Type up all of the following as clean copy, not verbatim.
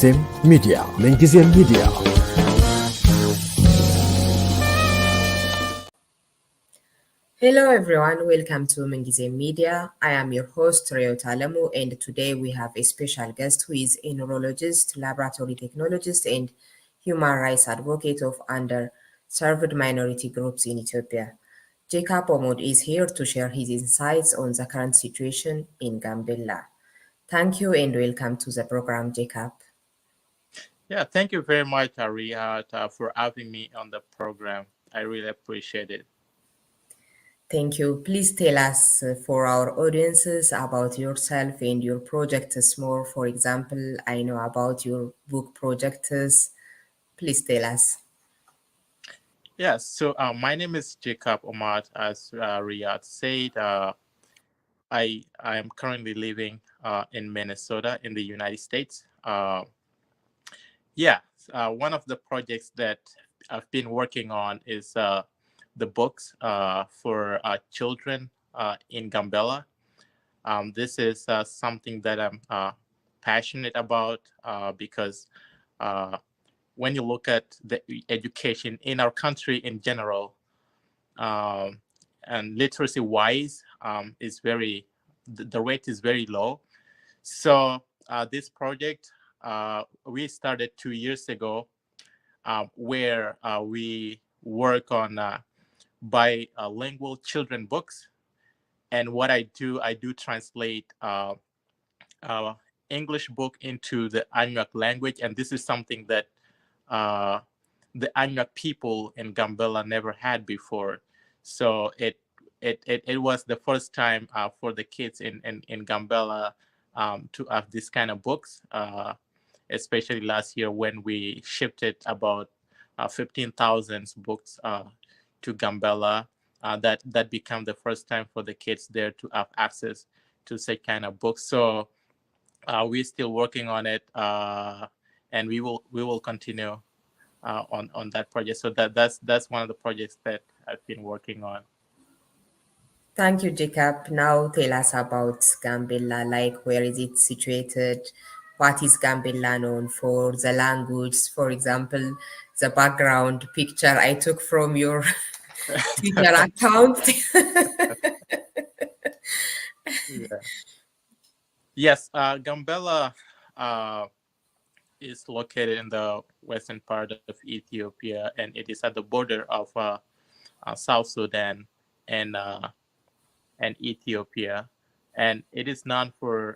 Media. Mengizem Media. Hello everyone, welcome to Mengizem Media. I am your host Reeyot Alemu, and today we have a special guest who is a neurologist, laboratory technologist, and human rights advocate of underserved minority groups in Ethiopia. Jekap Omod is here to share his insights on the current situation in Gambella. Thank you and welcome to the program, Jekap. Yeah, thank you very much, Reeyot, for having me on the program. I really appreciate it. Thank you. Please tell us for our audiences about yourself and your projects more. For example, I know about your book projects. Please tell us. Yeah, so my name is Jekap Omod, as Reeyot said. I am currently living in Minnesota in the United States. One of the projects that I've been working on is the books for children in Gambella. This is something that I'm passionate about because when you look at the education in our country in general, and literacy-wise, is the rate is very low. So this project we started 2 years ago, where we work on bilingual children books. And what I do translate English book into the Anuak language, and this is something that the Anuak people in Gambella never had before. So it was the first time for the kids in Gambella to have this kind of books, especially last year when we shifted about 15,000 books to Gambella. That became the first time for the kids there to have access to such kind of books. So we're still working on it, and we will continue on that project. So that's one of the projects that I've been working on. Thank you, Jacob. Now tell us about Gambella, like where is it situated? What is Gambella known for? The language, for example, the background picture I took from your Twitter account. Yeah. Yes, Gambella is located in the western part of Ethiopia, and it is at the border of South Sudan and Ethiopia, and it is known for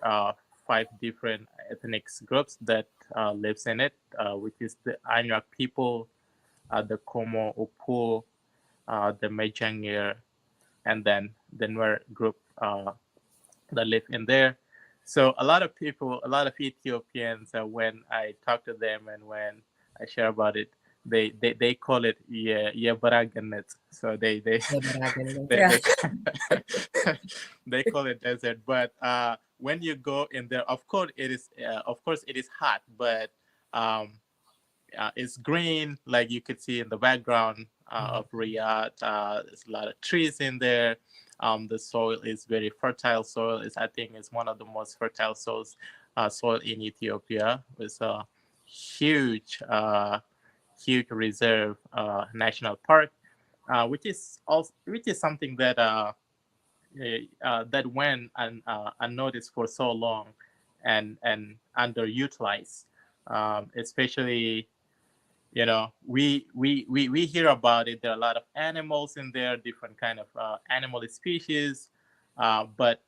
5 different ethnic groups that lives in it, which is the Anuak people, the Komo Upu, the Mejangir, and then the Nuer group that live in there. So a lot of people, a lot of Ethiopians, when I talk to them and when I share about it, they call it Baraganet. So they they call it desert. But when you go in there, of course it is hot, but it's green, like you could see in the background of Reeyot. There's a lot of trees in there. The soil is very fertile soil. I think it's one of the most fertile soil in Ethiopia, with a huge reserve national park, which is something that that went unnoticed for so long and underutilized, especially. We hear about it. There are a lot of animals in there, different kind of animal species, but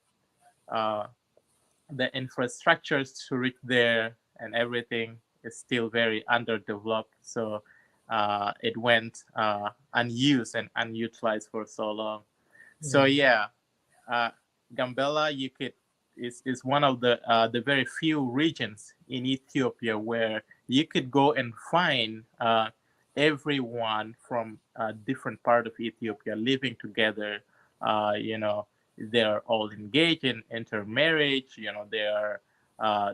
the infrastructures to reach there and everything is still very underdeveloped. So it went unused and unutilized for so long. So Gambella, is one of the very few regions in Ethiopia where you could go and find everyone from a different part of Ethiopia living together. They're all engaged in intermarriage. They are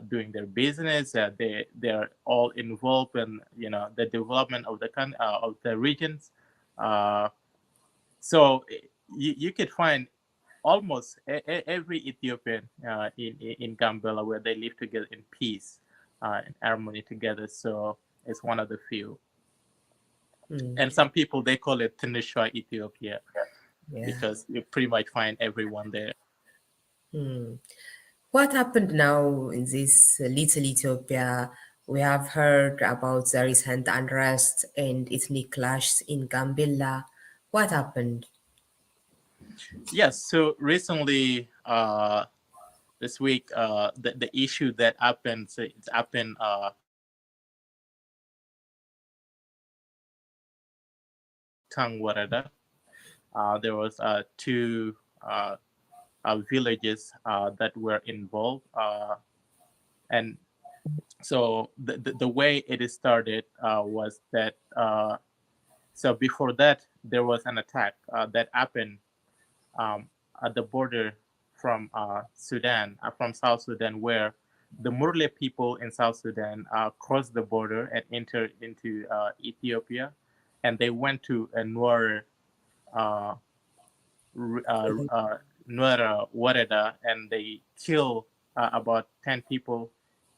doing their business. They're all involved in the development of the regions. So you could find almost every Ethiopian in Gambella where they live together in peace. in harmony together. So it's one of the few. Mm. And some people, they call it Tunisia, Ethiopia, Yeah. because you pretty much find everyone there. What happened now in this little Ethiopia? We have heard about the recent unrest and ethnic clashes in Gambella. What happened? Yes, so recently, this week, the issue that happened, so it's happened Tang Warada. There was two villages that were involved, and so the way it is started was that so before that there was an attack that happened um, at the border from Sudan, from South Sudan, where the Murle people in South Sudan crossed the border and entered into Ethiopia, and they went to a Nuer uh, Nuer Wareda, and they killed about 10 people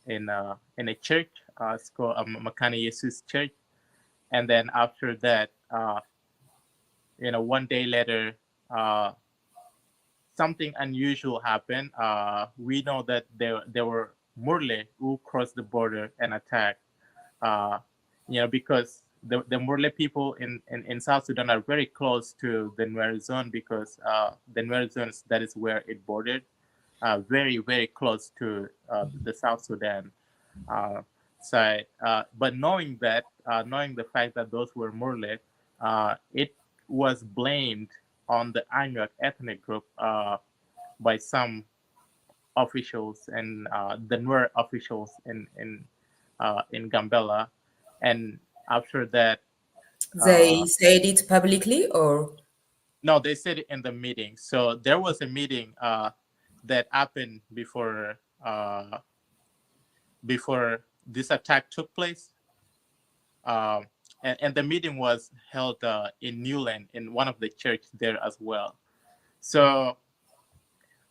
in a church. It's called Makani Jesus Church. And then after that, one day later, something unusual happened. We know that there were Murle who crossed the border and attacked. Uh, because the Murle people in South Sudan are very close to the Nuer zone, because the Nuer zone, that is where it bordered, very, very close to the South Sudan side. But knowing the fact that those were Murle, it was blamed on the Anuak ethnic group by some officials and the Nuer officials in Gambella, and after that, They said it publicly, or? no, they said it in the meeting. So there was a meeting that happened before this attack took place, um, and the meeting was held in Newland in one of the church there as well. So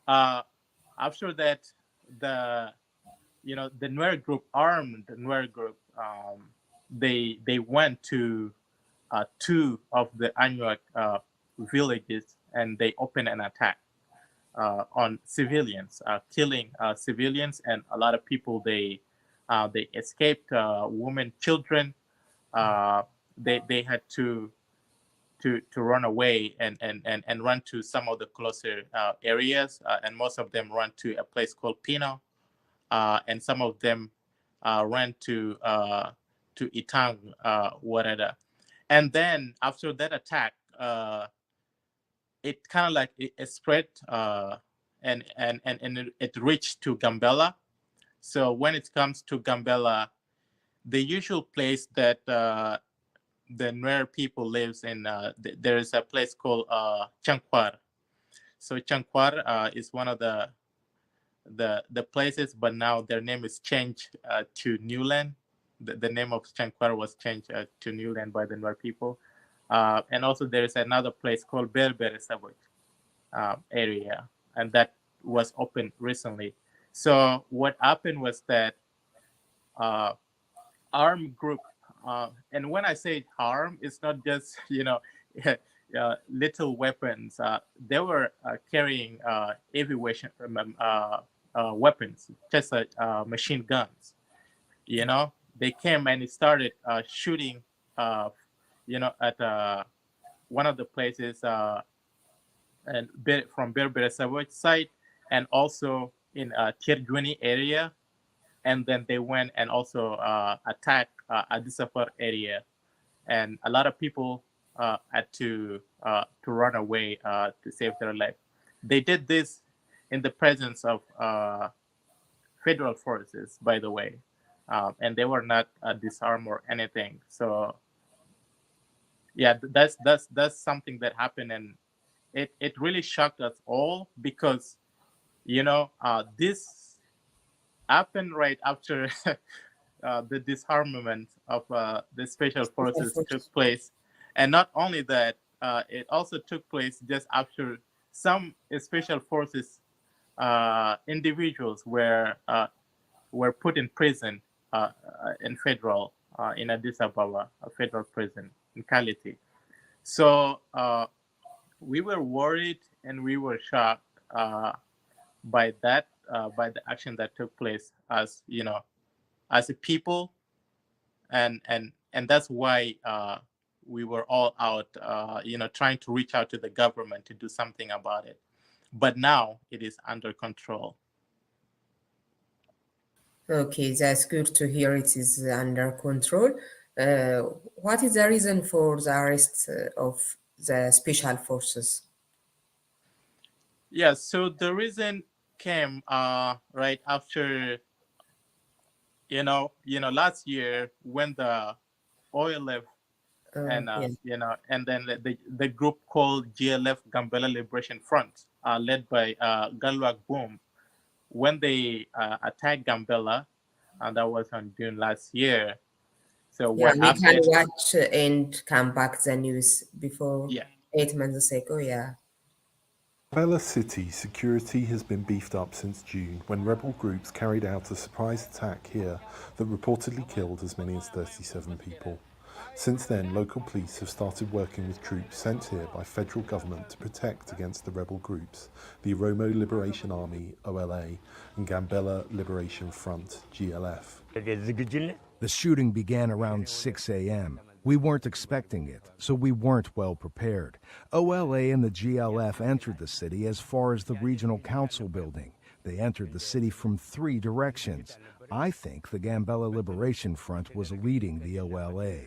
after that, the the Nuer group, armed Nuer group, they went to two of the Anuak villages, and they opened an attack on civilians, killing civilians, and a lot of people, they escaped, women, children. Uh, they had to run away and run to some of the closer areas, and most of them run to a place called Pino, and some of them ran to Itang, Warada. And then after that attack, it kind of like it spread, and it reached to Gambella. So when it comes to Gambella, the usual place that the Nuer people lives in, there is a place called Chankwar. So Chankwar is one of the places, but now their name is changed to Newland. The name of Chankwar was changed to Newland by the Nuer people. And also there is another place called Berbere Savoy area, and that was opened recently. So what happened was that armed group, and when I say armed, it's not just little weapons. They were carrying heavy weapons, just machine guns. They came and it started shooting. At one of the places, and from Berbere Savoy side, and also in Tirguni area, and then they went and also attacked Adisafar area, and a lot of people had to run away to save their life. They did this in the presence of federal forces, by the way, and they were not disarmed or anything. So yeah, that's something that happened, and it really shocked us all, because this happened right after the disarmament of the special forces took place. And not only that, it also took place just after some special forces individuals were put in prison federal in Addis Ababa, a federal prison in Kality. So we were worried and we were shocked by that, by the action that took place, as as a people, and that's why we were all out, trying to reach out to the government to do something about it. But now it is under control. Okay, that's good to hear it is under control. What is the reason for the arrest of the special forces? Yeah, so the reason came right after last year when the OLF and Yeah. and then the group called GLF Gambella Liberation Front, led by Galwak Boom, when they attacked Gambella, and that was on June last year. So Yeah, what we can happened? watch and come back the news before Yeah, 8 months ago. Yeah. Gambella City security has been beefed up since June, when rebel groups carried out a surprise attack here that reportedly killed as many as 37 people. Since then, local police have started working with troops sent here by federal government to protect against the rebel groups, the Oromo Liberation Army, OLA, and Gambella Liberation Front, GLF. The shooting began around 6 a.m. We weren't expecting it, so we weren't well prepared. OLA and the GLF entered the city as far as the regional council building. They entered the city from 3 directions. I think the Gambella Liberation Front was leading the OLA.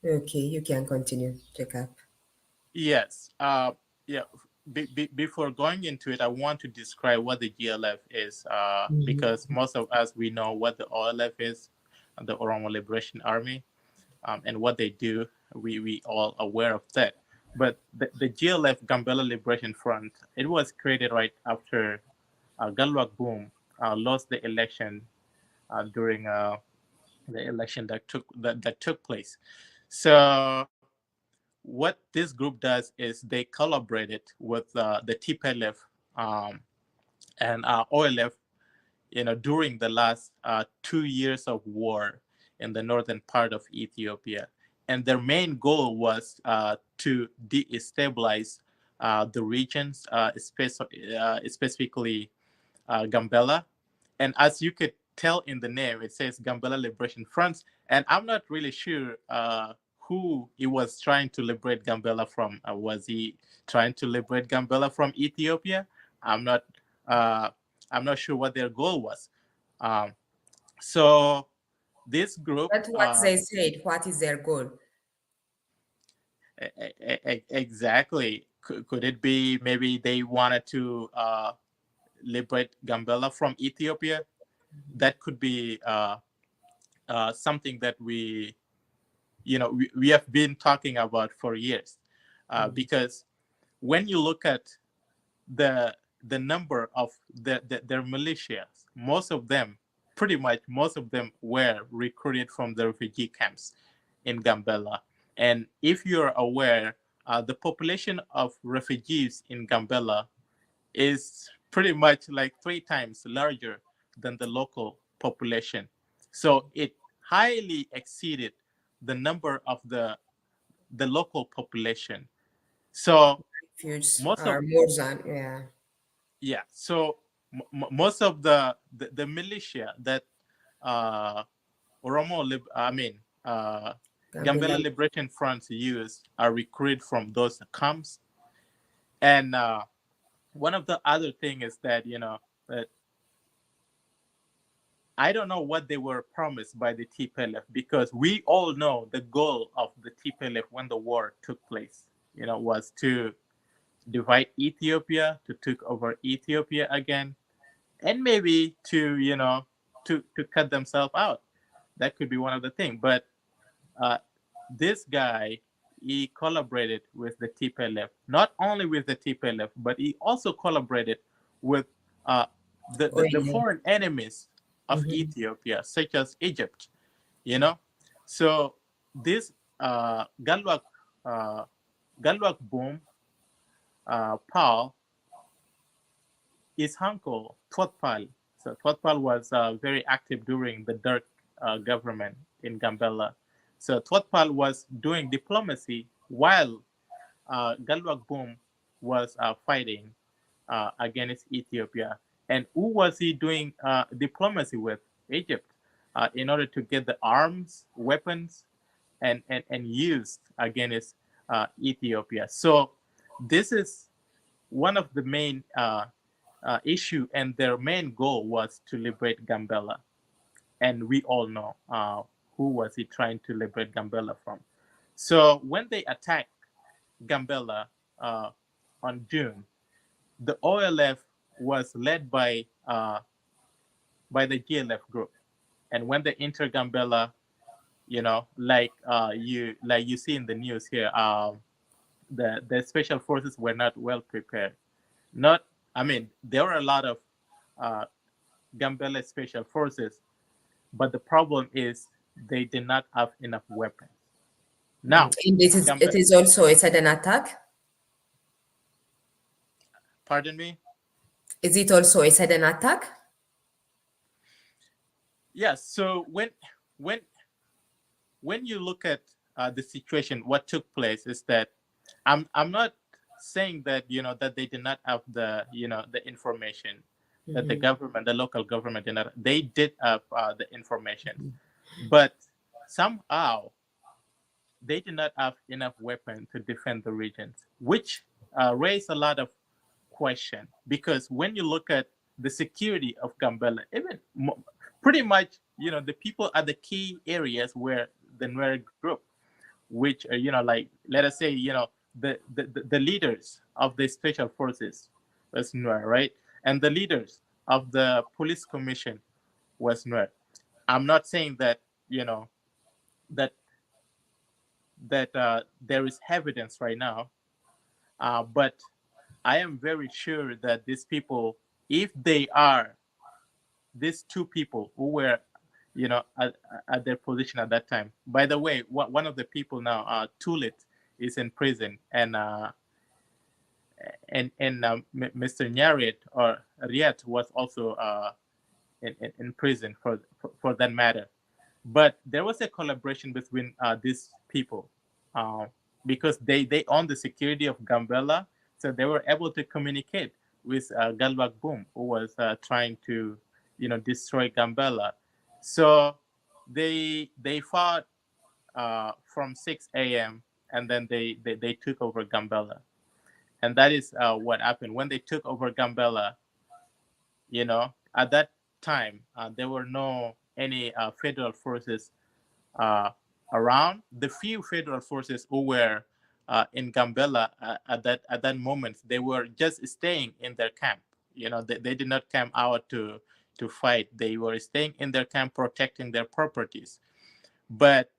Okay, you can continue, Jekap. yes. Yeah. Before going into it, I want to describe what the GLF is, because most of us, we know what the OLF is, the Oromo Liberation Army, and what they do. We all aware of that. But the GLF, Gambella Liberation Front, it was created right after Galwak Boom lost the election during the election that took place. So what this group does is they collaborated with the TPLF and OLF, during the last 2 years of war in the northern part of Ethiopia. And their main goal was to destabilize the regions, specifically Gambella. And as you could tell in the name, it says Gambella Liberation Front. And I'm not really sure who he was trying to liberate Gambella from. Was he trying to liberate Gambella from Ethiopia? I'm not sure what their goal was. So this group, But what they said, what is their goal? exactly. Could it be maybe they wanted to liberate Gambella from Ethiopia? That could be something that we have been talking about for years, because when you look at the number of their militias, pretty much most of them were recruited from the refugee camps in Gambella. And if you're aware, the population of refugees in Gambella is pretty much like 3 times larger than the local population. So it highly exceeded the number of the local population. So Refugees most of are more than, yeah. so most of the militia that Gambella Gambella. Liberation Front use are recruited from those camps. And one of the other thing is that that I don't know what they were promised by the TPLF, because we all know the goal of the TPLF when the war took place, was to divide Ethiopia, to take over Ethiopia again, and maybe to to cut themselves out. That could be one of the things. But this guy, he collaborated with the TPLF, not only with the TPLF, but he also collaborated with the foreign enemies of Ethiopia, such as Egypt. So this Galwak Boom, Paul, his uncle Twatpal So Tuatpal was very active during the Dirk government in Gambella. So Tuatpal was doing diplomacy while Galwak Boom was fighting against Ethiopia. And who was he doing diplomacy with? Egypt, in order to get the arms, weapons, and used against Ethiopia. So this is one of the main issue, and their main goal was to liberate Gambella. And we all know who was he trying to liberate Gambella from. So when they attacked Gambella on June, the OLF was led by the GLF group, and when they enter Gambella, like you see in the news here, the special forces were not well prepared. There were a lot of Gambella special forces, but the problem is they did not have enough weapons. Now, and it is also a sudden attack. Pardon me? Is it also a sudden attack? Yes. So when you look at the situation, what took place is that I'm not saying that that they did not have the the information that the government, the local government, they did have the information, but somehow they did not have enough weapons to defend the regions, which raised a lot of question. Because when you look at the security of Gambella, even pretty much, the people are the key areas where the Nuer group, which like, let us say, the leaders of the special forces was Nuer, right? And the leaders of the police commission was Nuer. I'm not saying that that there is evidence right now, but I am very sure that these people, if they are these two people who were, at their position at that time. By the way, one of the people now, Tulit, is in prison, and Mr. Nyariet or Reeyot was also in prison for that matter. But there was a collaboration between these people because they own the security of Gambella, so they were able to communicate with Galwak Boom, who was trying to destroy Gambella. So they fought from 6 a.m. and then they took over Gambella, and that is what happened when they took over Gambella. At that time there were no any federal forces around. The few federal forces who were in Gambella at that moment, they were just staying in their camp. They did not come out to fight. They were staying in their camp, protecting their properties. But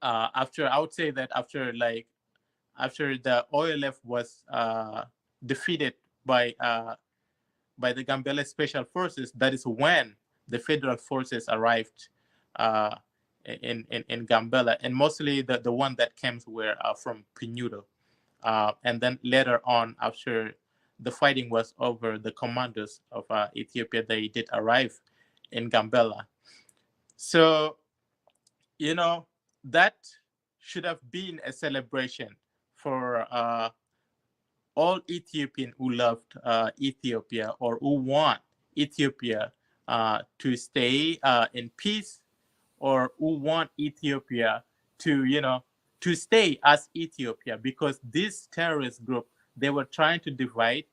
I would say that after the OLF was defeated by the Gambella Special Forces, that is when the federal forces arrived in Gambella, and mostly the one that came were from Pinudo. And then later on, after the fighting was over, the commandos of Ethiopia, they did arrive in Gambella. So, that should have been a celebration for all Ethiopians who loved Ethiopia or who want Ethiopia to stay in peace, or who want Ethiopia to stay as Ethiopia, because this terrorist group, they were trying to divide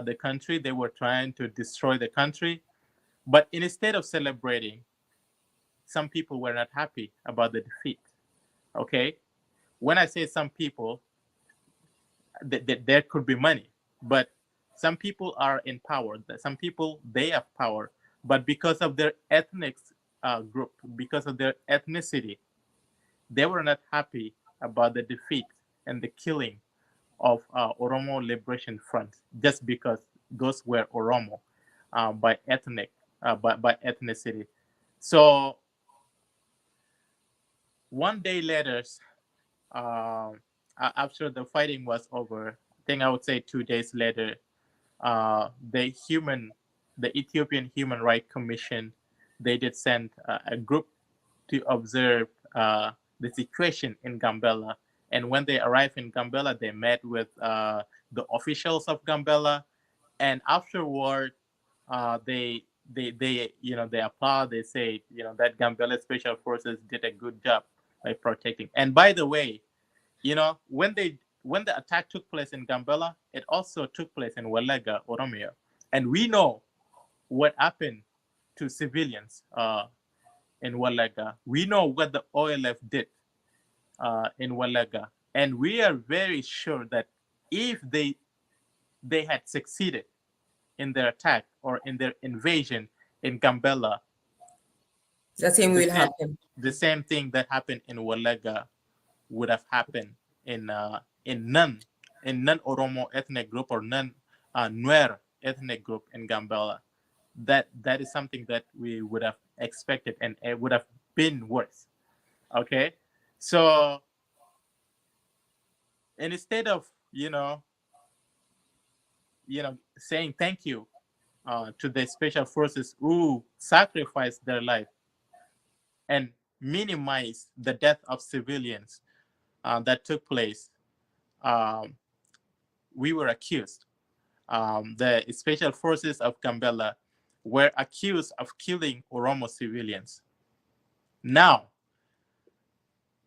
the country. They were trying to destroy the country. But instead of celebrating, some people were not happy about the defeat. Okay? When I say some people, there could be money, but some people are in power. Some people, they have power, but because of their ethnic group, because of their ethnicity, they were not happy about the defeat and the killing of Oromo Liberation Front, just because those were Oromo by ethnicity. So one day later, after the fighting was over, I think I would say 2 days later, the the Ethiopian Human Rights Commission, they did send a group to observe the situation in Gambella. And when they arrived in Gambella, they met with the officials of Gambella, and afterward, they applaud. They say that Gambella Special Forces did a good job by protecting. And by the way, when the attack took place in Gambella, it also took place in Walega, Oromia, and we know what happened to civilians in Walega. We know what the OLF did in Walega, and we are very sure that if they had succeeded in their attack or in their invasion in Gambella, The same will happen. The same thing that happened in Walega would have happened in non Oromo ethnic group or non Nuer ethnic group in Gambella. That is something that we would have expected, and it would have been worse. Okay, so instead of saying thank you to the special forces who sacrificed their life and minimize the death of civilians that took place, we were accused. The special forces of Gambella were accused of killing Oromo civilians. Now,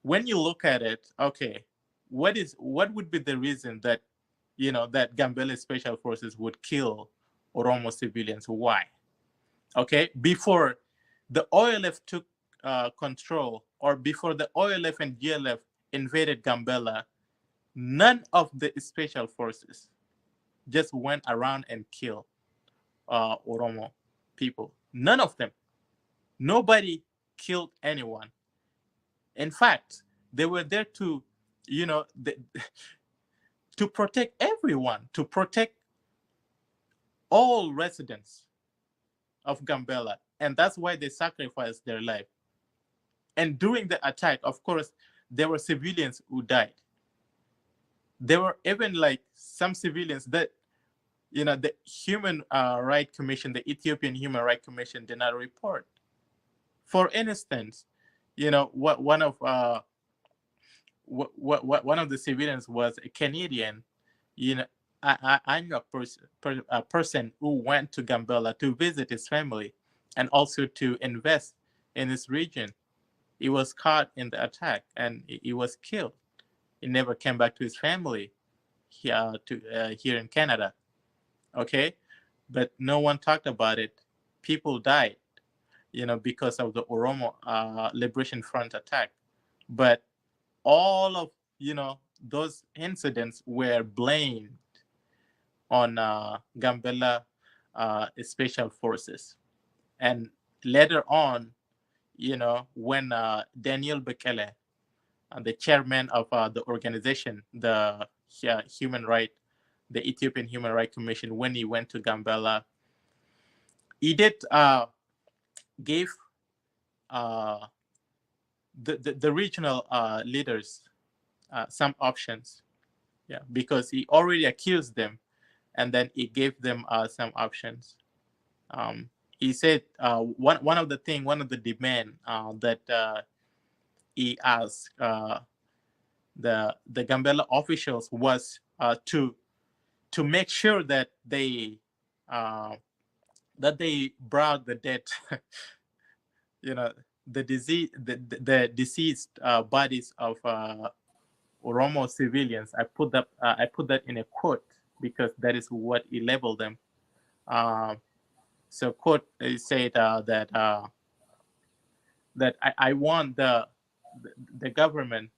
when you look at it, okay, what would be the reason that that Gambella special forces would kill Oromo civilians? Why? Okay, before the OLF took control, or before the OLF and GLF invaded Gambella, none of the special forces just went around and killed Oromo people. None of them. Nobody killed anyone. In fact, they were there to, to protect everyone, to protect all residents of Gambella. And that's why they sacrificed their life. And during the attack, of course, there were civilians who died. There were even some civilians that, the Human Rights Commission, the Ethiopian Human Rights Commission, did not report. For instance, one of the civilians was a Canadian, a person who went to Gambella to visit his family and also to invest in this region. He was caught in the attack and he was killed. He never came back to his family here in Canada. Okay, but no one talked about it. People died, because of the Oromo Liberation Front attack. But all of those incidents were blamed on Gambella special forces. And later on, when Daniel Bekele, the chairman of the organization, the Ethiopian Human Rights Commission, when he went to Gambella, he did give the regional leaders some options, because he already accused them, and then he gave them some options. He said one of the demand that he asked the Gambella officials was to make sure that they brought the dead, the deceased bodies of Oromo civilians. I put that in a quote because that is what he labeled them. So quote, he said that I want the government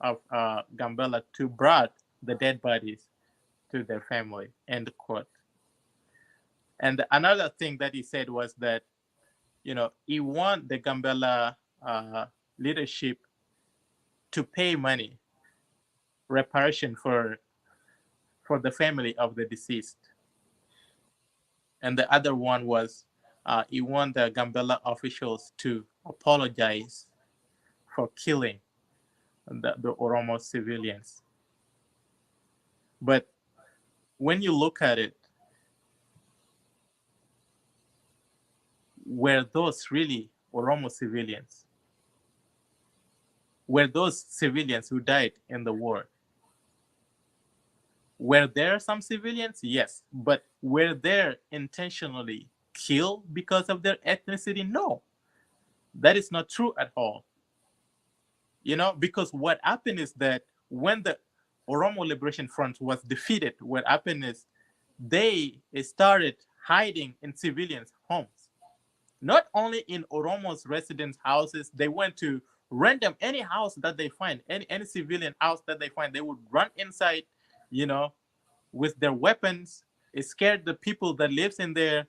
of Gambella to brought the dead bodies to their family, end quote. And another thing that he said was that, he want the Gambella leadership to pay money, reparation for the family of the deceased. And the other one was he want the Gambella officials to apologize for killing the Oromo civilians. But when you look at it, were those really Oromo civilians? Were those civilians who died in the war? Were there some civilians? Yes. But were they intentionally killed because of their ethnicity? No. That is not true at all. Because what happened is that when the Oromo Liberation Front was defeated, what happened is they started hiding in civilians' homes. Not only in Oromo's residence houses, they went to random any house that they find, any civilian house that they find, they would run inside, with their weapons, scared the people that lives in there,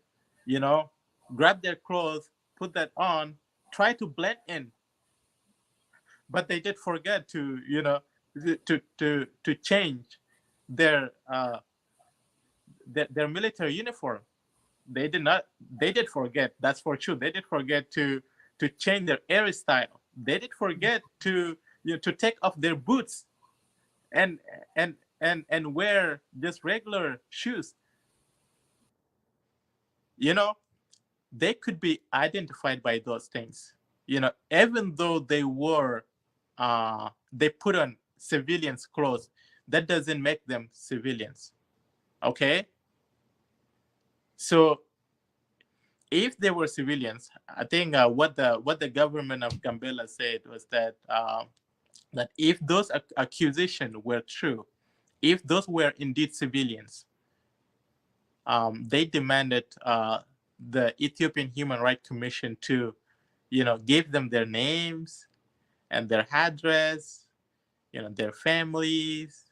grab their clothes, put that on, try to blend in. But they did forget to, to change their military uniform. They did forget, that's for sure. They did forget to change their hairstyle. They did forget to to take off their boots and wear just regular shoes. They could be identified by those things. Even though they were they put on civilians' clothes, that doesn't make them civilians. Okay? So if they were civilians, I think what the government of Gambella said was that that if those accusations were true, if those were indeed civilians, they demanded the Ethiopian Human Rights Commission to, give them their names and their address, their families,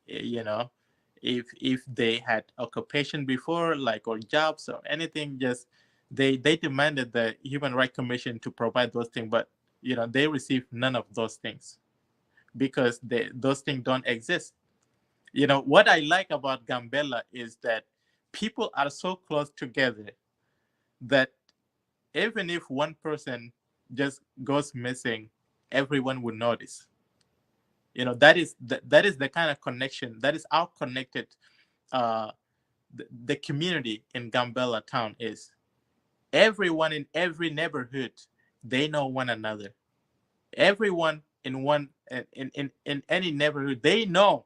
if they had occupation before, like, or jobs or anything. Just they demanded the Human Rights Commission to provide those things, but they received none of those things because those things don't exist. What I like about Gambella is that people are so close together that even if one person just goes missing, everyone would notice. That is the kind of connection, that is how connected the community in Gambella town is. Everyone in every neighborhood, they know one another. Everyone in any neighborhood, they know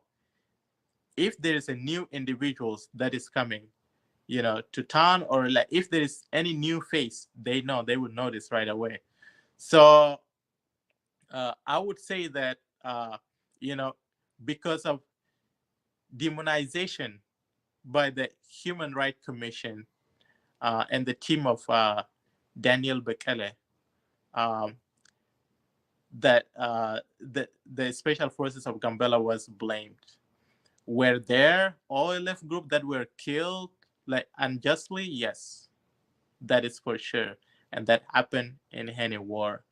if there is a new individuals that is coming, to town, or like if there is any new face, they know, they would notice right away. So I would say that because of demonization by the Human Rights Commission and the team of Daniel Bekele, that the special forces of Gambella was blamed. Were there OLF group that were killed like unjustly? Yes, that is for sure, and that happened in any war.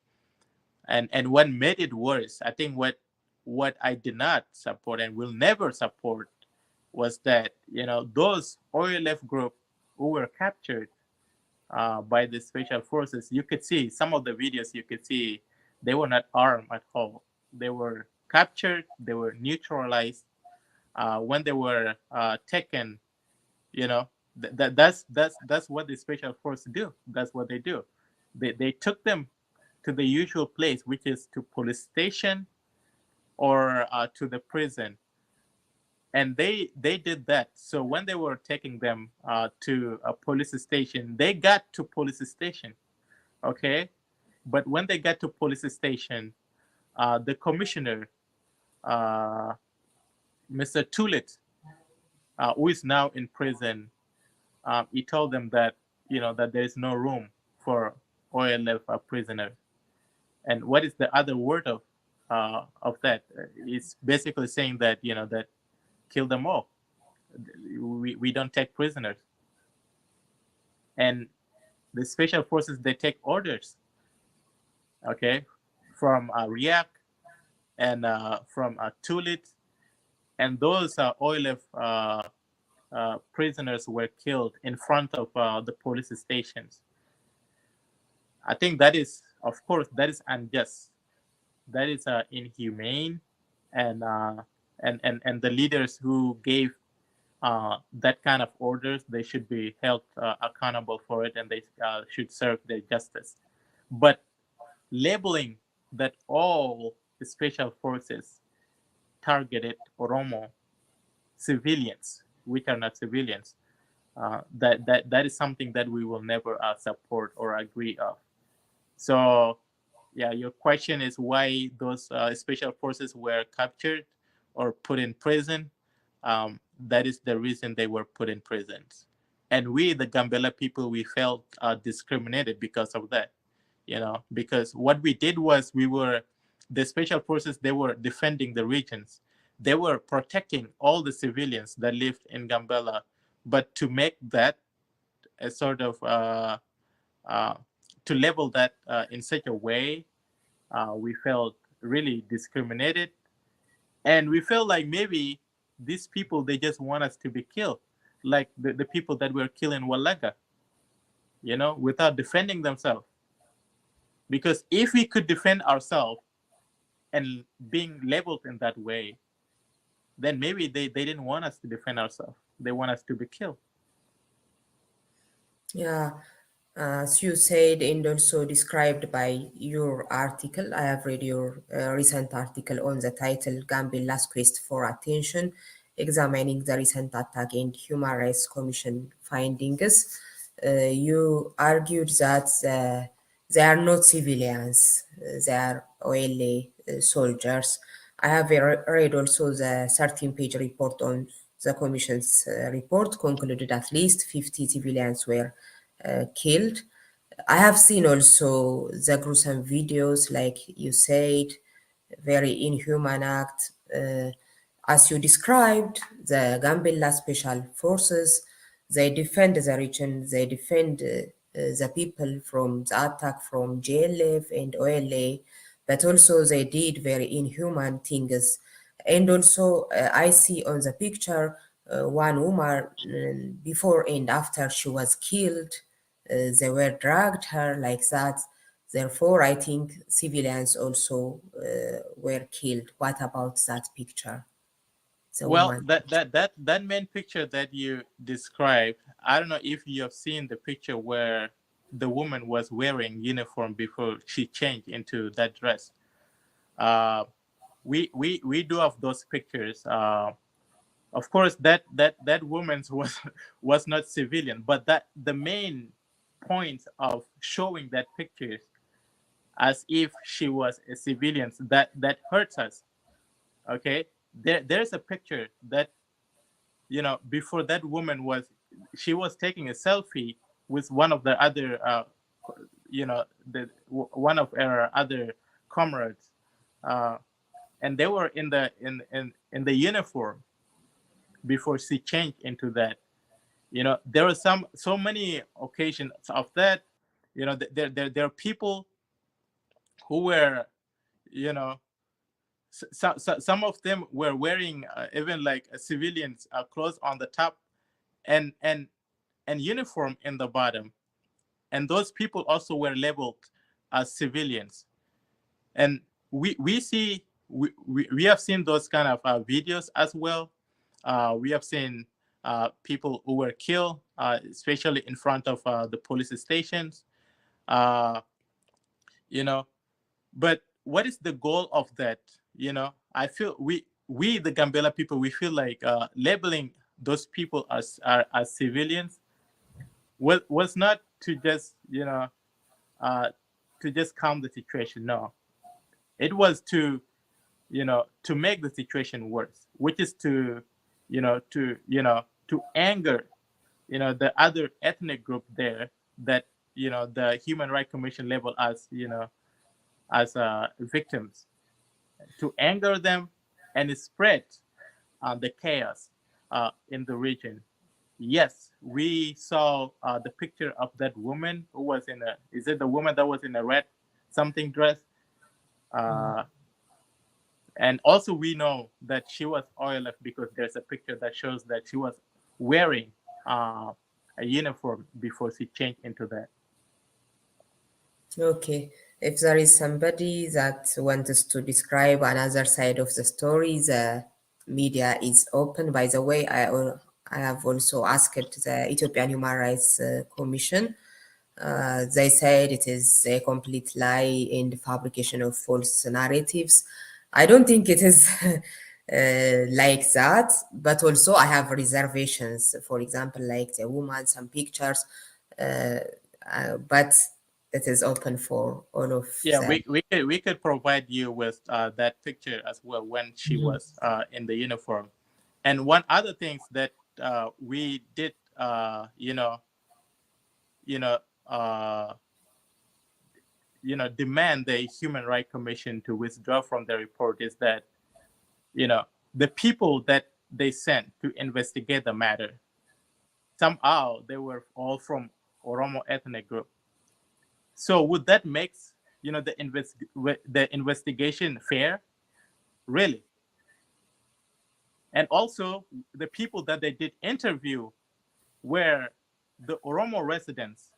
And what made it worse, I think what I did not support and will never support was that those OLF group who were captured by the special forces, you could see some of the videos, you could see they were not armed at all. They were captured, they were neutralized. When they were taken, that's what the special forces do. That's what they do. They took them to the usual place, which is to police station or to the prison, and they did that. So when they were taking them to a police station, they got to police station, okay. But when they got to police station, the commissioner, Mr. Tulit, who is now in prison, he told them that that there is no room for OLF prisoners. And what is the other word of that? It's basically saying that that kill them all. We don't take prisoners. And the special forces, they take orders, okay, from Reeyot and from Tulit, and those OLF prisoners were killed in front of the police stations. I think that is, of course, that is unjust. That is inhumane, and the leaders who gave that kind of orders, they should be held accountable for it, and they should serve their justice. But labeling that all the special forces targeted Oromo civilians, which are not civilians, that is something that we will never support or agree of. So, yeah, your question is why those special forces were captured or put in prison. That is the reason they were put in prisons. And we, the Gambella people, we felt discriminated because of that. Because what we did was the special forces, they were defending the regions. They were protecting all the civilians that lived in Gambella. But to make that a sort of, to level that in such a way, we felt really discriminated. And we felt like maybe these people, they just want us to be killed, like the people that were killed in Wallaga, without defending themselves. Because if we could defend ourselves and being labeled in that way, then maybe they didn't want us to defend ourselves. They want us to be killed. Yeah, as you said, and also described by your article, I have read your recent article on the title Gambella's Quest for Attention, examining the recent attack and Human Rights Commission findings. You argued that they are not civilians, they are OLA soldiers. I have read also the 13-page report on the Commission's report, concluded at least 50 civilians were killed. I have seen also the gruesome videos, like you said, very inhuman act. As you described, the Gambella Special Forces, they defend the region, they defend the people from the attack from JLF and OLA, but also they did very inhuman things. And also, I see on the picture one woman before and after she was killed, they were dragged her like that. Therefore, I think civilians also were killed. What about that picture? Well, that main picture that you described, I don't know if you have seen the picture where the woman was wearing uniform before she changed into that dress. We do have those pictures. Of course, that woman was not civilian, but that the main point of showing that picture as if she was a civilian, that hurts us. Okay, there's a picture that before that woman was taking a selfie with one of the other one of her other comrades, and they were in the uniform before she changed into that. There are so many occasions of that. There are people who were, some of them were wearing even like a civilian's clothes on the top and uniform in the bottom, and those people also were labeled as civilians. And we have seen those kind of videos as well. We have seen people who were killed, especially in front of the police stations. But what is the goal of that? I feel we the Gambella people, we feel like labeling those people as civilians was not to just calm the situation. No, it was to make the situation worse, which is to anger the other ethnic group there that the Human Rights Commission labeled as victims, to anger them and spread the chaos in the region. Yes, we saw the picture of that woman who was is it the woman that was in a red something dress? And also we know that she was OLF because there's a picture that shows that she was wearing a uniform before she changed into that. Okay. If there is somebody that wants to describe another side of the story, the media is open. By the way, I I have also asked the Ethiopian Human Rights Commission. They said it is a complete lie and fabrication of false narratives. I don't think it is like that, but also I have reservations. For example, like the woman, some pictures, but it is open for all of Yeah, them. we could provide you with that picture as well when she was in the uniform. And one other things that we did, demand the Human Rights Commission to withdraw from the report is that, the people that they sent to investigate the matter, somehow they were all from Oromo ethnic group. So would that make, the investigation fair? Really? And also the people that they did interview were the Oromo residents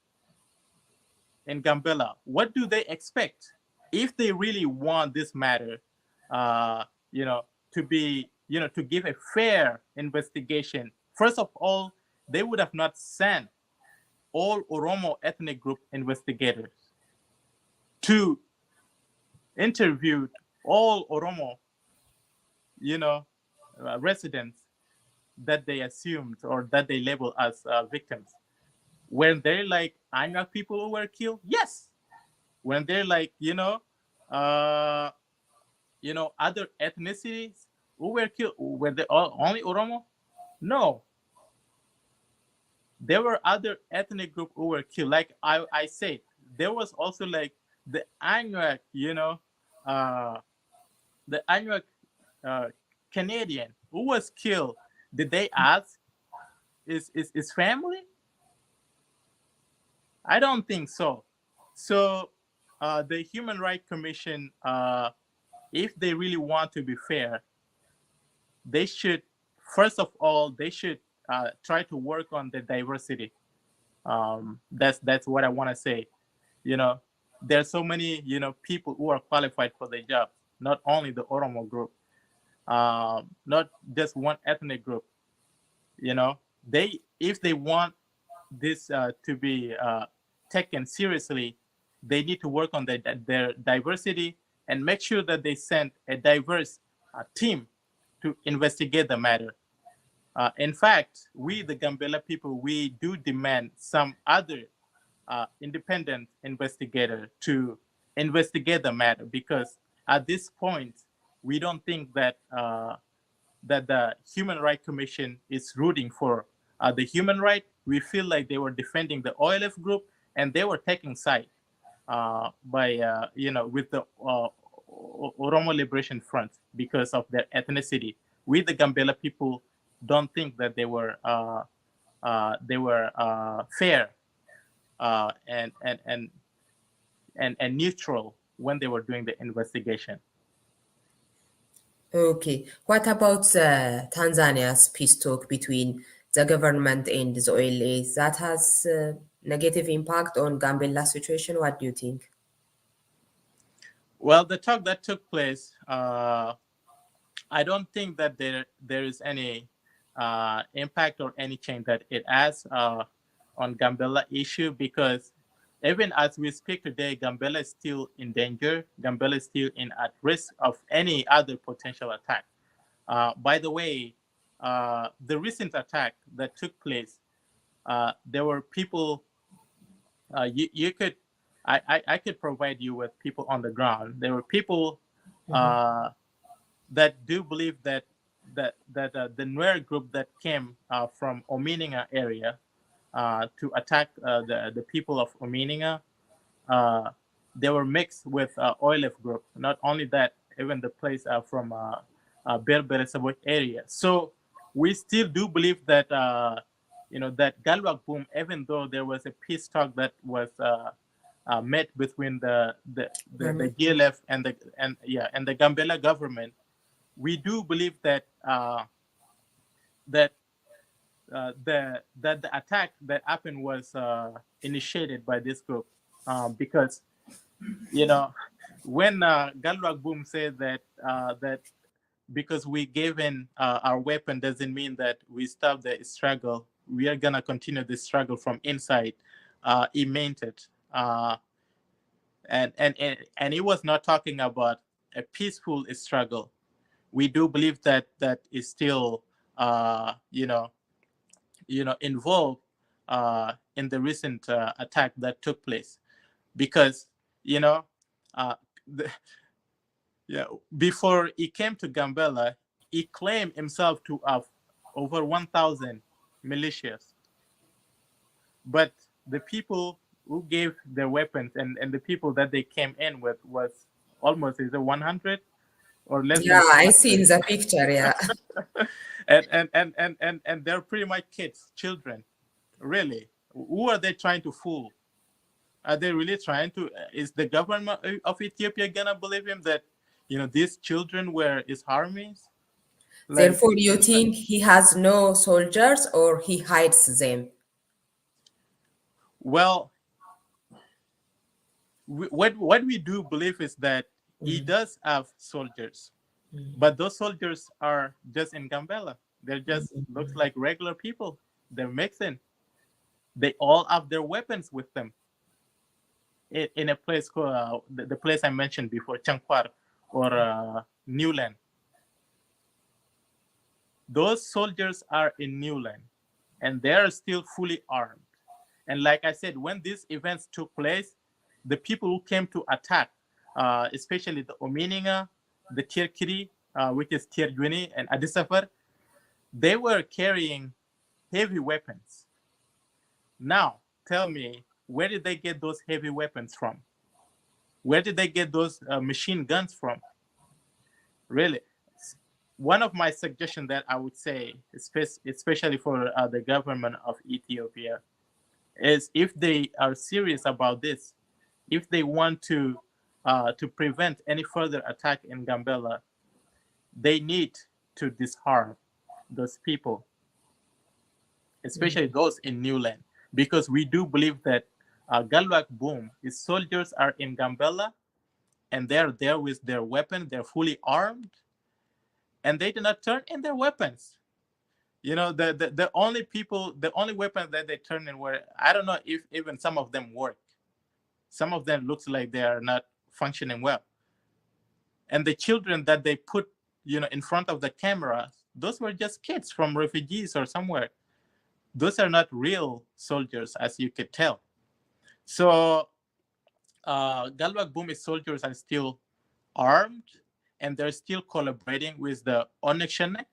in Gambella. What do they expect if they really want this matter, to be, to give a fair investigation? First of all, they would have not sent all Oromo ethnic group investigators to interview all Oromo, residents that they assumed or that they labeled as victims. When they're like Anuak people who were killed, yes. When they're like, other ethnicities who were killed, were they only Oromo? No. There were other ethnic groups who were killed. Like I said, there was also like the Anuak, the Anuak Canadian who was killed. Did they ask his family? I don't think so. So the Human Rights Commission, if they really want to be fair, they should, first of all, they should try to work on the diversity. That's what I want to say. There's so many, people who are qualified for the job, not only the Oromo group, not just one ethnic group. If they want this to be taken seriously, they need to work on their diversity and make sure that they send a diverse team to investigate the matter. In fact, we, the Gambella people, we do demand some other independent investigator to investigate the matter, because at this point, we don't think that that the Human Rights Commission is rooting for the human right. We feel like they were defending the OLF group and they were taking side by, with the Oromo Liberation Front because of their ethnicity. We, the Gambella people, don't think that they were fair and neutral when they were doing the investigation. Okay. What about Tanzania's peace talk between the government and the OLA? That has negative impact on Gambella situation. What do you think? Well, the talk that took place, I don't think that there is any impact or any change that it has on Gambella issue, because even as we speak today, Gambella is still in danger. Gambella is still at risk of any other potential attack. By the way, the recent attack that took place, there were people. I could provide you with people on the ground. There were people that do believe that the Nuer group that came from Omininga area to attack the people of Omininga, they were mixed with OLF group. Not only that, even the place from Berbere Sabot area. So we still do believe that that Galwak boom, even though there was a peace talk that was met between the GLF and the Gambella government, we do believe that the attack that happened was initiated by this group, because when Galwak Boom said that because we gave in our weapon doesn't mean that we stop the struggle. We are gonna continue the struggle from inside. He meant it, and he was not talking about a peaceful struggle. We do believe that that is still, involved in the recent attack that took place, because uh, the, yeah, before he came to Gambella, he claimed himself to have over 1,000 militias. But the people who gave their weapons and the people that they came in with was almost, is it 100 or less Yeah, than I 100? see in the picture. Yeah. and they're pretty much kids, children. Really, who are they trying to fool? Are they really trying to? Is the government of Ethiopia gonna believe him that these children were his armies? Like, Therefore, you think he has no soldiers or he hides them? well, what we do believe is that he does have soldiers, but those soldiers are just in Gambella. They're just looks like regular people. They're mixing. They all have their weapons with them. In a place called the place I mentioned before, Chankwar or Newland. Those soldiers are in Newland, and they are still fully armed. And like I said, when these events took place, the people who came to attack, especially the Omininga, the Tirkiri, which is Tirjuni and Adisafar, they were carrying heavy weapons. Now, tell me, where did they get those heavy weapons from? Where did they get those machine guns from? Really? One of my suggestions that I would say, especially for the government of Ethiopia, is if they are serious about this, if they want to prevent any further attack in Gambella, they need to disarm those people, especially those in Newland, because we do believe that Galwak Boom, his soldiers are in Gambella, and they're there with their weapon. They're fully armed, and they did not turn in their weapons. The only weapons that they turned in were, I don't know if even some of them work. Some of them looks like they are not functioning well. And the children that they put, in front of the cameras, those were just kids from refugees or somewhere. Those are not real soldiers, as you could tell. So Galwak Boom's soldiers are still armed, and they're still collaborating with the Onekshane.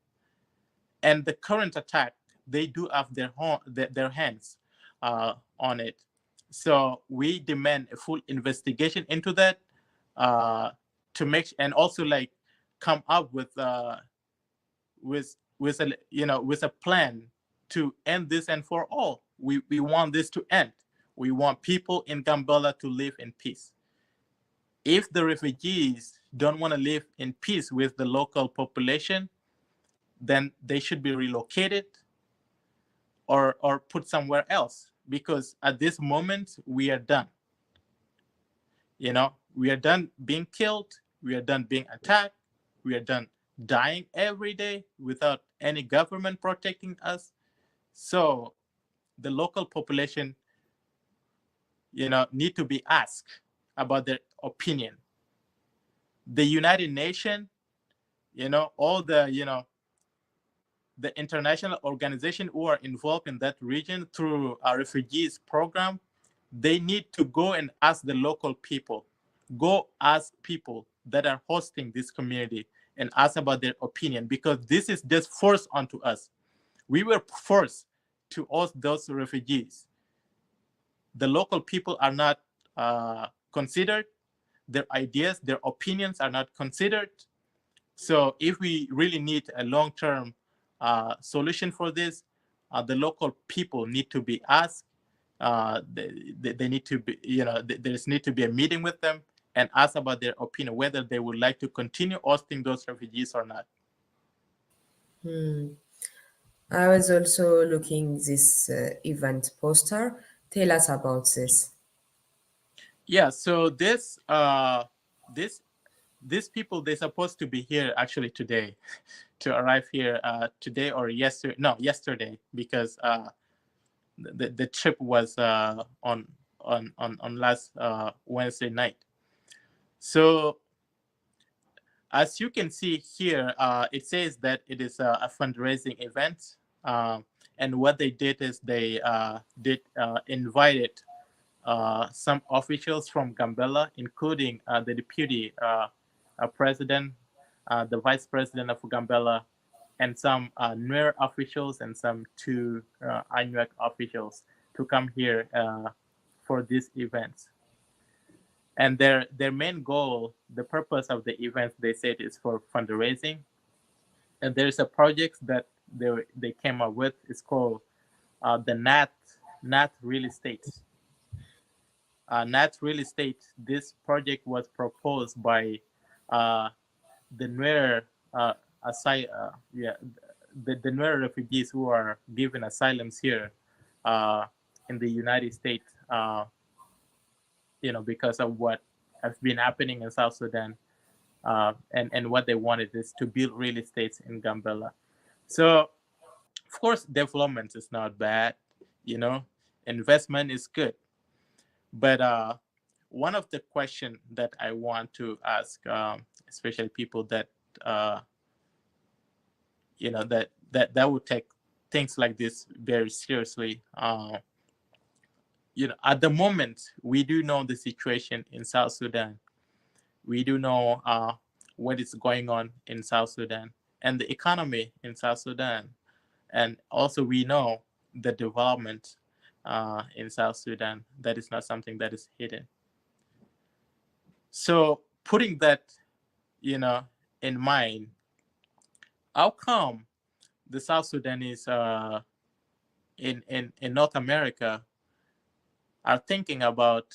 And the current attack, they do have their hands on it. So we demand a full investigation into that to make, and also like come up with a plan to end this and for all. We want this to end. We want people in Gambella to live in peace. If the refugees don't want to live in peace with the local population, then they should be relocated or put somewhere else, because at this moment we are done. We are done being killed, we are done being attacked, we are done dying every day without any government protecting us. So the local population need to be asked about their opinion. The United Nations, all the the international organization who are involved in that region through our refugees program, they need to go and ask the local people. Go ask people that are hosting this community and ask about their opinion, because this is just forced onto us. We were forced to host those refugees. The local people are not considered. Their ideas, their opinions are not considered. So if we really need a long-term solution for this, the local people need to be asked. They need to be, there need to be a meeting with them and ask about their opinion, whether they would like to continue hosting those refugees or not. I was also looking this event poster. Tell us about this. Yeah, so this these people, they're supposed to be here actually today, to arrive here today or yesterday, because the trip was on last Wednesday night. So as you can see here, it says that it is a fundraising event, and what they did is they invited some officials from Gambella, including the deputy president, the vice president of Gambella, and some Nuer officials and some two Anuak officials to come here for these events. And their main goal, the purpose of the event, they said, is for fundraising. And there's a project that they came up with. It's called the Nat Real Estate. Nat Real Estate. This project was proposed by the Nuer the Nuer refugees who are given asylums here in the United States. Because of what has been happening in South Sudan, and what they wanted is to build real estates in Gambella. So, of course, development is not bad, investment is good. But one of the questions that I want to ask, especially people that, that would take things like this very seriously, at the moment, we do know the situation in South Sudan. We do know what is going on in South Sudan and the economy in South Sudan. And also we know the development in South Sudan. That is not something that is hidden. So putting that, in mind, how come the South Sudanese in North America are thinking about,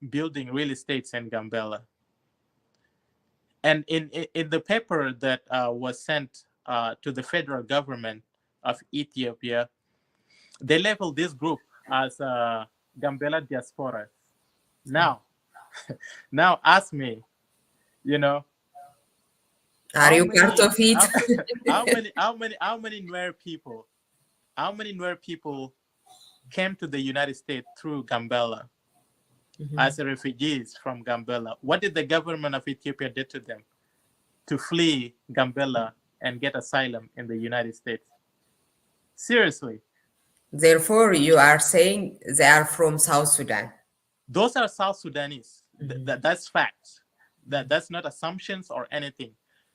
building real estates in Gambella? And in the paper that was sent to the federal government of Ethiopia, they labeled this group as Gambella diaspora. Now ask me, are you part of it? how many Nuer people came to the United States through Gambella as refugees from Gambella? What did the government of Ethiopia do to them to flee Gambella and get asylum in the United States? Seriously. Therefore, you are saying they are from South Sudan. Those are South Sudanese. That's facts. That's not assumptions or anything.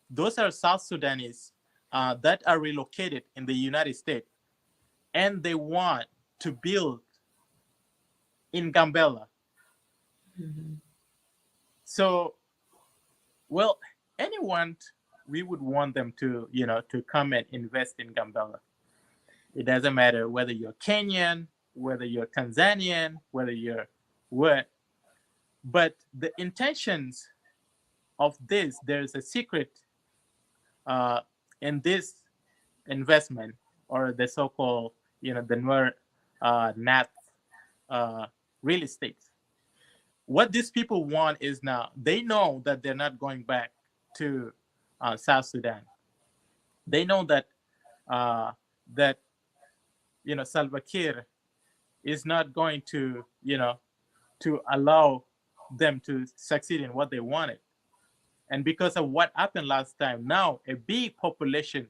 Those are South Sudanese that are relocated in the United States, and they want to build in Gambella. So, well, anyone, we would want them to, to come and invest in Gambella. It doesn't matter whether you're Kenyan, whether you're Tanzanian, whether you're what. But the intentions of this, there's a secret in this investment, or the so-called, the Nuer Nat real estate. What these people want is, now they know that they're not going back to South Sudan. They know that Salva Kiir is not going to to allow them to succeed in what they wanted. And because of what happened last time, now a big population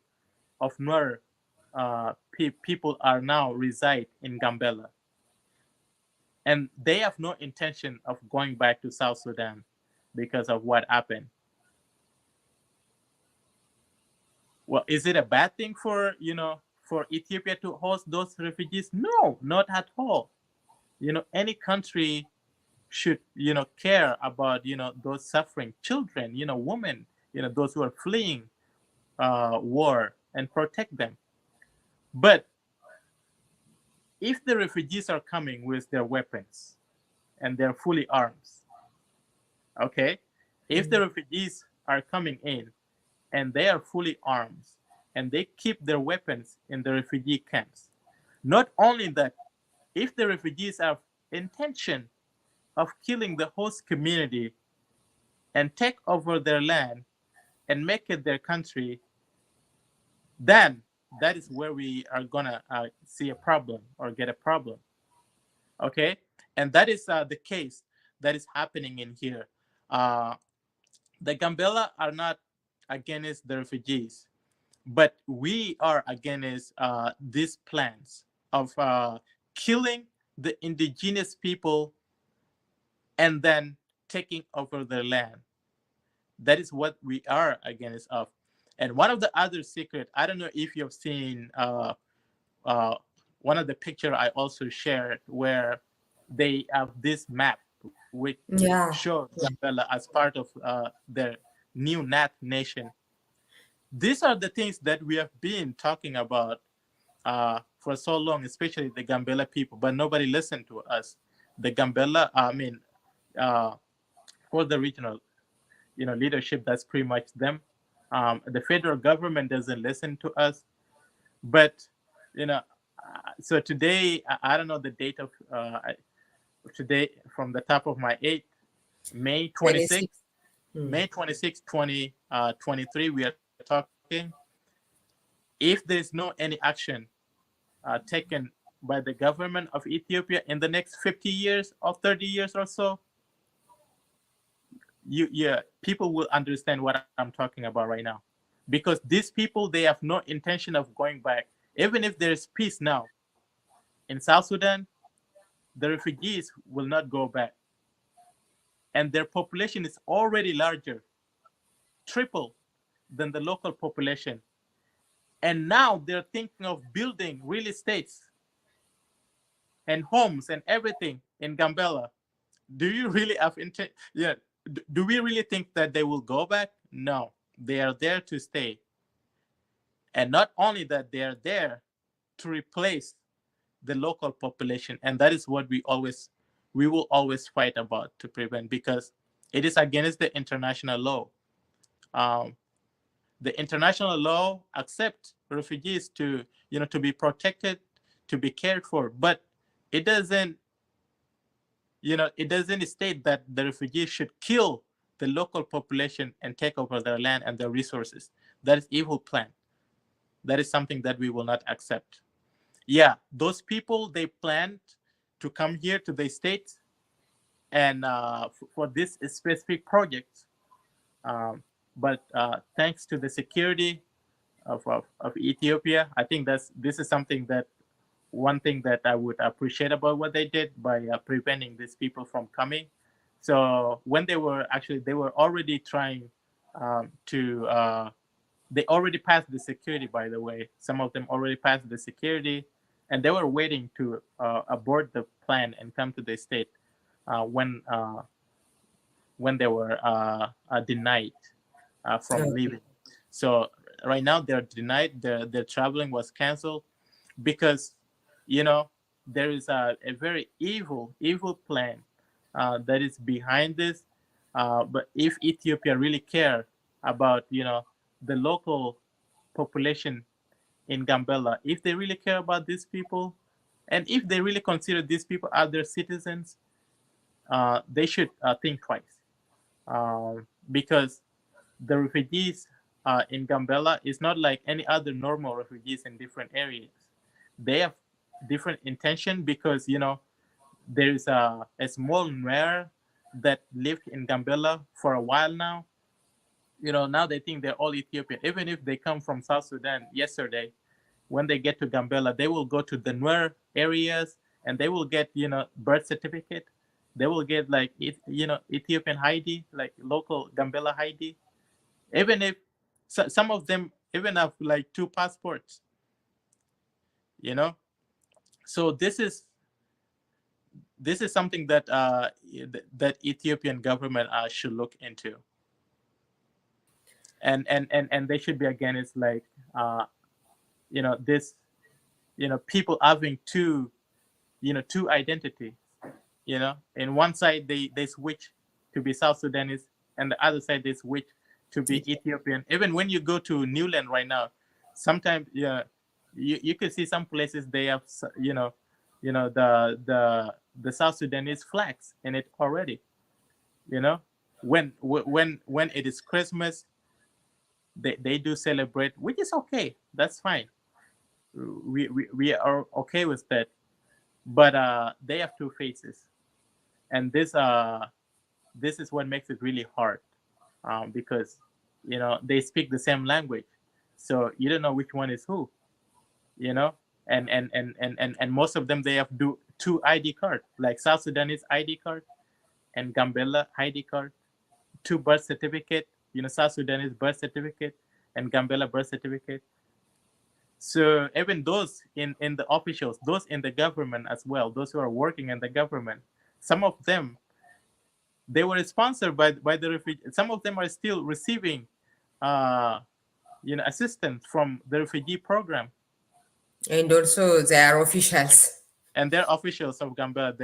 of Nuer people are now reside in Gambella. And they have no intention of going back to South Sudan because of what happened. Well, is it a bad thing for Ethiopia to host those refugees? No, not at all. Any country should, care about, those suffering children, women, those who are fleeing war, and protect them. But if the refugees are coming with their weapons and they're fully armed, okay? If the refugees are coming in and they are fully armed and they keep their weapons in the refugee camps, not only that, if the refugees have intention of killing the host community and take over their land and make it their country, then that is where we are gonna see a problem or get a problem. Okay, and that is the case that is happening in here. The Gambella are not against the refugees, but we are against these plans of killing the indigenous people and then taking over their land. That is what we are against of. And one of the other secret, I don't know if you've seen one of the picture I also shared where they have this map which Yeah. shows Gambella as part of their new nation. These are the things that we have been talking about for so long, especially the Gambella people, but nobody listened to us. The Gambella, for the regional, leadership, that's pretty much them. The federal government doesn't listen to us, but so today I don't know the date of today from the top of my head, May 26th, May 26, 2023. We are talking. If there's no any action taken by the government of Ethiopia in the next 50 years or 30 years or so, people will understand what I'm talking about right now. Because these people, they have no intention of going back. Even if there's peace now in South Sudan, the refugees will not go back. And their population is already larger, triple than the local population. And now they're thinking of building real estates and homes and everything in Gambella. Do you really have intent? Yeah. Do we really think that they will go back? No, they are there to stay. And not only that, they are there to replace the local population. And that is what we will always fight about to prevent, because it is against the international law. The international law accepts refugees to be protected, to be cared for, but it doesn't state that the refugees should kill the local population and take over their land and their resources. That is evil plan. That is something that we will not accept. Yeah, those people, they planned to come here to the States and for this specific project. But thanks to the security of Ethiopia, I think this is something that one thing that I would appreciate about what they did by preventing these people from coming. So when they were already trying they already passed the security, by the way. Some of them already passed the security, and they were waiting to abort the plan and come to the state when they were denied from leaving. So right now they're denied. Their traveling was canceled because there is a very evil plan that is behind this. But if Ethiopia really care about the local population in Gambella, if they really care about these people, and if they really consider these people as their citizens, they should think twice, because the refugees in Gambella is not like any other normal refugees in different areas. They have different intention because there is a small Nuer that lived in Gambella for a while now. Now they think they're all Ethiopian. Even if they come from South Sudan yesterday, when they get to Gambella, they will go to the Nuer areas and they will get birth certificate. They will get like Ethiopian ID, like local Gambella ID. Even if some of them even have like 2 passports. So this is something that that Ethiopian government should look into, and they should be against like this people having two identities. In one side they switch to be South Sudanese, and the other side they switch to be Ethiopian. Even when you go to Newland right now, sometimes you can see some places they have the South Sudanese flags in it already. when it is Christmas, they do celebrate, which is okay. That's fine. We are okay with that. But they have two faces, and this is what makes it really hard, because they speak the same language, so you don't know which one is who, you know, and most of them, they have two ID card, like South Sudanese ID card and Gambella ID card, two birth certificate, South Sudanese birth certificate and Gambella birth certificate. So even those in the officials, those in the government as well, those who are working in the government, some of them, they were sponsored by the refugee. Some of them are still receiving, assistance from the refugee program. And also they are officials. And they're officials of Gambella.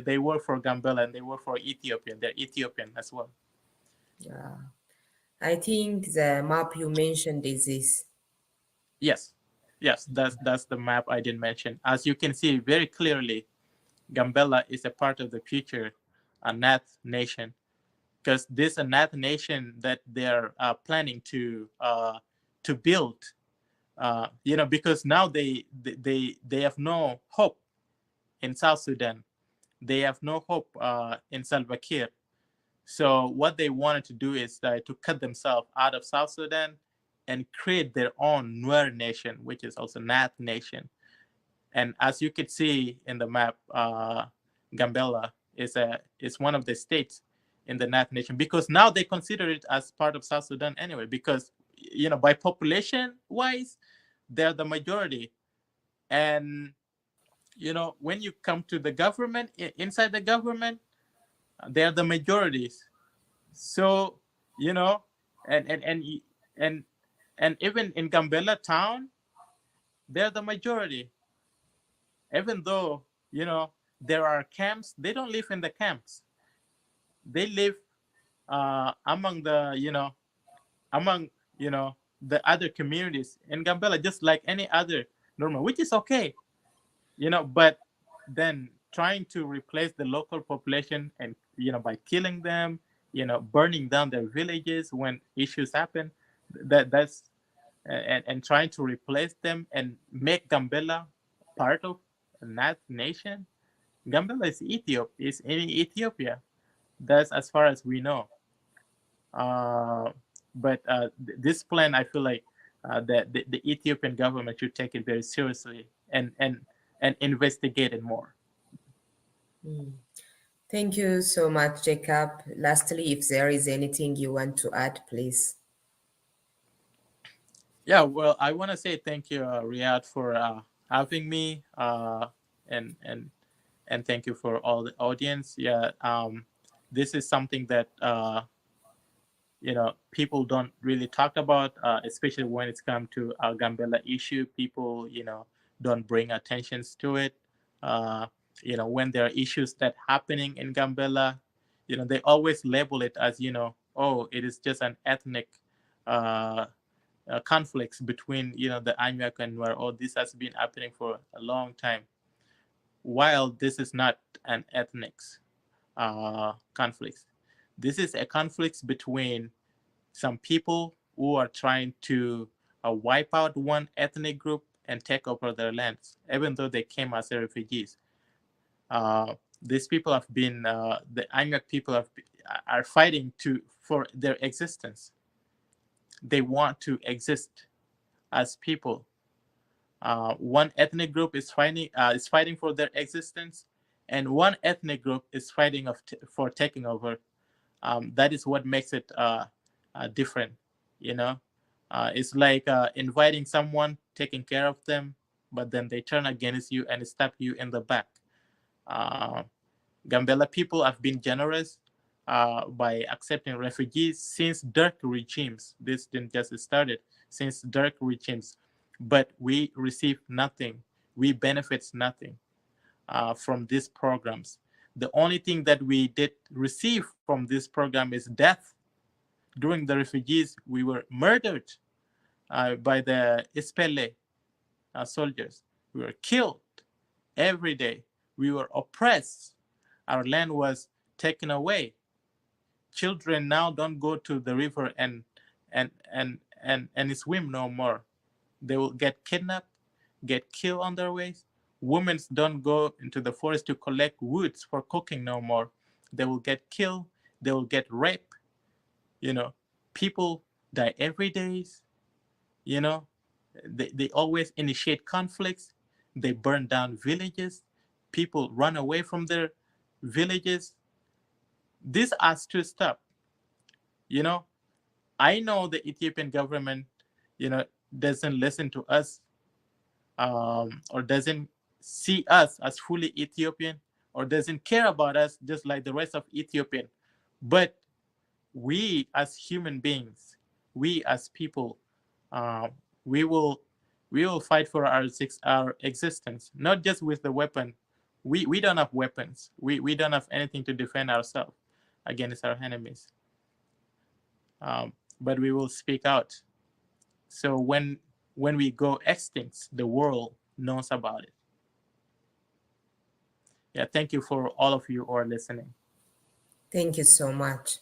They work for Gambella and they work for Ethiopian. They're Ethiopian as well. Yeah. I think the map you mentioned is this. Yes, that's the map I didn't mention. As you can see very clearly, Gambella is a part of the future Nath nation, because this Nath nation that they're planning to build, because now they have no hope in South Sudan. They have no hope in Salva Kiir. So what they wanted to do is to cut themselves out of South Sudan and create their own Nuer nation, which is also Nath nation. And as you could see in the map, Gambella is one of the states in the Nath nation, because now they consider it as part of South Sudan anyway, because by population wise, they're the majority. And when you come to the government, inside the government, they're the majorities. So and even in Gambella town, they're the majority. Even though there are camps, they don't live in the camps. They live among the the other communities in Gambella, just like any other normal, which is okay, but then trying to replace the local population and by killing them, burning down their villages when issues happen, that's and trying to replace them and make Gambella part of that nation. Gambella is in Ethiopia. That's as far as we know. But this plan, I feel like that the Ethiopian government should take it very seriously and investigate it more. Thank you so much, Jekap. Lastly, if there is anything you want to add, please. Yeah, well, I want to say thank you, Reeyot, for having me, and thank you for all the audience. Yeah, this is something that people don't really talk about, especially when it's come to our Gambella issue. People don't bring attentions to it. When there are issues that happening in Gambella, they always label it as oh, it is just an ethnic conflicts between the Anuak and Nuer. Oh, this has been happening for a long time. While this is not an ethnic conflict, this is a conflict between some people who are trying to wipe out one ethnic group and take over their lands, even though they came as refugees. These people have been, the Anuak people are fighting for their existence. They want to exist as people. One ethnic group is fighting for their existence, and one ethnic group is fighting for taking over. That is what makes it different. It's like inviting someone, taking care of them, but then they turn against you and stab you in the back. Gambella people have been generous by accepting refugees since dark regimes. This didn't just started since dark regimes, but we receive nothing. We benefit nothing from these programs. The only thing that we did receive from this program is death. During the refugees, we were murdered by the SPLA soldiers. We were killed every day. We were oppressed. Our land was taken away. children now don't go to the river and swim no more. They will get kidnapped, get killed on their ways. Women don't go into the forest to collect woods for cooking no more. They will get killed. They will get raped. People die every day. They always initiate conflicts. They burn down villages. People run away from their villages. This has to stop. I know the Ethiopian government, doesn't listen to us, or doesn't see us as fully Ethiopian, or doesn't care about us just like the rest of Ethiopian. But we as human beings, we as people, we will fight for our existence, not just with the weapon. We don't have weapons. We don't have anything to defend ourselves against our enemies. But we will speak out. So when we go extinct, the world knows about it. Yeah, thank you for all of you who are listening. Thank you so much.